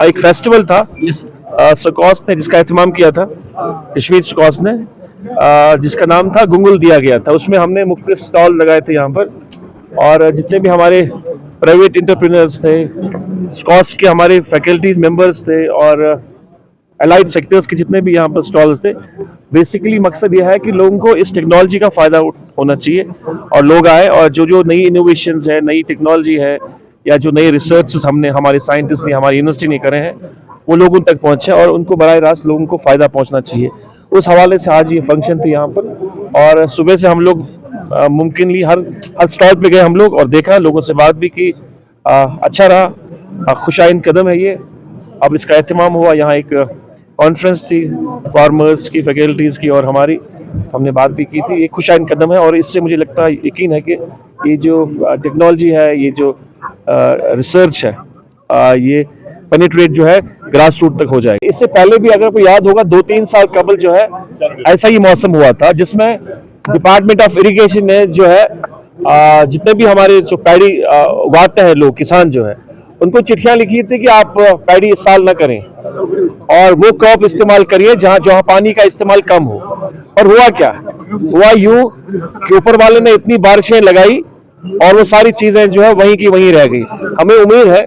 एक फेस्टिवल था सकौस ने जिसका एहतमाम किया था, कश्मीर सकौस ने, जिसका नाम था गुंगुल दिया गया था। उसमें हमने मुख्तलिफ स्टॉल लगाए थे यहाँ पर, और जितने भी हमारे प्राइवेट इंटरप्रेन्योर्स थे, सकौस के हमारे फैकल्टी मेंबर्स थे और अलाइड सेक्टर्स के जितने भी यहाँ पर स्टॉल्स थे, बेसिकली मकसद यह है कि लोगों को इस टेक्नोलॉजी का फ़ायदा होना चाहिए और लोग आए और जो जो नई इनोवेशंस है, नई टेक्नोलॉजी है या जो नए रिसर्च हमने हमारे साइंटिस्ट ने हमारी यूनिवर्सिटी ने करे हैं, वो लोगों तक पहुँचे और उनको बराह रास्त लोगों को फ़ायदा पहुँचना चाहिए। उस हवाले से आज ये फंक्शन थी यहाँ पर, और सुबह से हम लोग मुमकिनली हर स्टॉल पे गए हम लोग और देखा, लोगों से बात भी की। अच्छा रहा, खुशाइन कदम है ये। अब इसका एहतमाम हुआ, यहाँ एक कॉन्फ्रेंस थी फार्मर्स की, फैकल्टीज़ की और हमारी, हमने बात भी की थी। ये खुशाइन कदम है और इससे मुझे लगता है, यकीन है कि ये जो टेक्नोलॉजी है, ये जो रिसर्च है, ये पेनिट्रेट जो है ग्रास रूट तक हो जाएगी। इससे पहले भी अगर कोई याद होगा, 2-3 साल कबल जो है ऐसा ही मौसम हुआ था, जिसमें डिपार्टमेंट ऑफ इरिगेशन ने जो है जितने भी हमारे जो पैडी उगाते हैं लोग, किसान जो है, उनको चिट्ठियां लिखी थी कि आप पैडी इस साल ना करें और वो क्रॉप इस्तेमाल करिए जहां जहां पानी का इस्तेमाल कम हो। और हुआ क्या? हुआ यूं कि ऊपर वाले ने इतनी बारिशें लगाई और वो सारी चीजें जो है वहीं की वहीं रह गई। हमें उम्मीद है,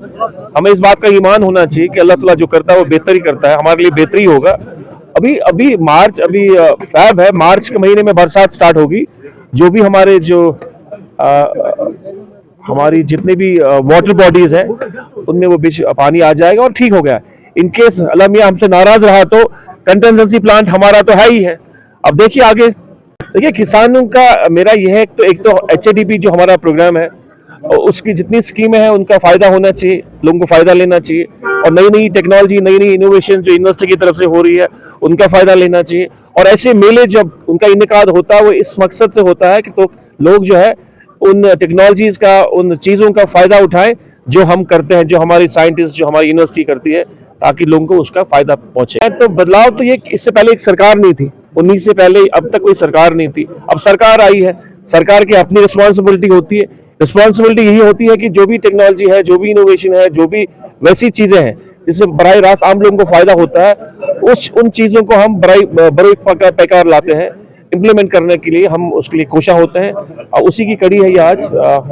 हमें इस बात का ईमान होना चाहिए कि अल्लाह ताला जो करता है वो बेहतर ही करता है, हमारे लिए बेहतरी होगा। अभी मार्च, अभी फैब है, मार्च के महीने में बरसात स्टार्ट होगी। जो भी हमारे जो हमारी जितने भी वाटर बॉडीज है उनमें वो पानी आ जाएगा और ठीक हो गया। इनकेस अल्लाह मियां हमसे नाराज रहा तो कंटेंजेंसी प्लांट हमारा तो है ही है। अब देखिए आगे, देखिए किसानों का मेरा यह है, एक तो HADP जो हमारा प्रोग्राम है, उसकी जितनी स्कीमें हैं उनका फायदा होना चाहिए, लोगों को फायदा लेना चाहिए, और नई नई टेक्नोलॉजी, नई नई इनोवेशन जो यूनिवर्सिटी की तरफ से हो रही है उनका फायदा लेना चाहिए। और ऐसे मेले जब उनका इनेकाद होता है वो इस मकसद से होता है कि तो लोग जो है उन टेक्नोलॉजीज का, उन चीज़ों का फ़ायदा उठाएं जो हम करते हैं, जो हमारी साइंटिस्ट, जो हमारी यूनिवर्सिटी करती है, ताकि लोगों को उसका फ़ायदा पहुंचे। तो बदलाव तो ये, इससे पहले एक सरकार नहीं थी, 19 से पहले अब तक कोई सरकार नहीं थी। अब सरकार आई है, सरकार की अपनी रिस्पॉन्सिबिलिटी होती है। रिस्पॉन्सिबिलिटी यही होती है कि जो भी टेक्नोलॉजी है, जो भी इनोवेशन है, जो भी वैसी चीज़ें हैं जिससे बराह रास्त आम लोगों को फ़ायदा होता है, उन चीज़ों को हम बरोए पैकार लाते हैं, इम्प्लीमेंट करने के लिए हम उसके लिए कोशिश होते हैं, और उसी की कड़ी है ये आज।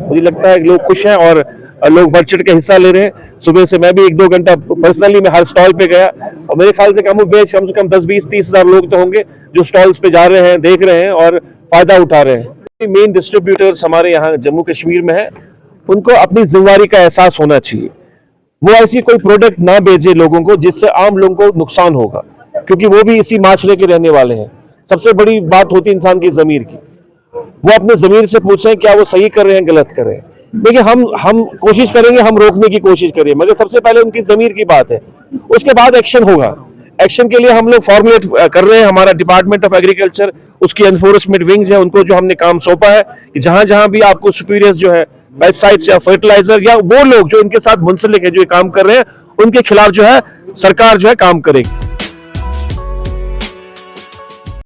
मुझे लगता है लोग खुश हैं और लोग बढ़ चढ़ के हिस्सा ले रहे हैं। सुबह से मैं भी 1-2 घंटा पर्सनली मैं हर स्टॉल पे गया, और मेरे ख्याल से कम से कम 10-20-30 हज़ार लोग तो होंगे जो स्टॉल्स पे जा रहे हैं, देख रहे हैं और फायदा उठा रहे हैं। मेन डिस्ट्रीब्यूटर्स हमारे यहाँ जम्मू कश्मीर में है, उनको अपनी जिम्मेदारी का एहसास होना चाहिए। वो ऐसी कोई प्रोडक्ट ना भेजे लोगों को जिससे आम लोगों को नुकसान होगा, क्योंकि वो भी इसी माशरे के रहने वाले हैं। सबसे बड़ी बात होती है इंसान की ज़मीर की। वो अपने ज़मीर से पूछें क्या वो सही कर रहे हैं, गलत कर रहे हैं। देखिए हम कोशिश करेंगे, हम रोकने की कोशिश करेंगे, मगर सबसे पहले उनकी ज़मीर की बात है, उसके बाद एक्शन होगा। एक्शन के लिए हम लोग फॉर्मुलेट कर रहे हैं। हमारा डिपार्टमेंट ऑफ एग्रीकल्चर, उसकी एनफोर्समेंट विंग्स है, उनको जो हमने काम सौंपा है कि जहां जहां भी आपको सुपीरियर्स जो है पेस्टिसाइड्स या फर्टिलाइजर या वो लोग जो इनके साथ मुंसलिक है, जो ये काम कर रहे हैं, उनके खिलाफ जो है सरकार जो है काम करेगी।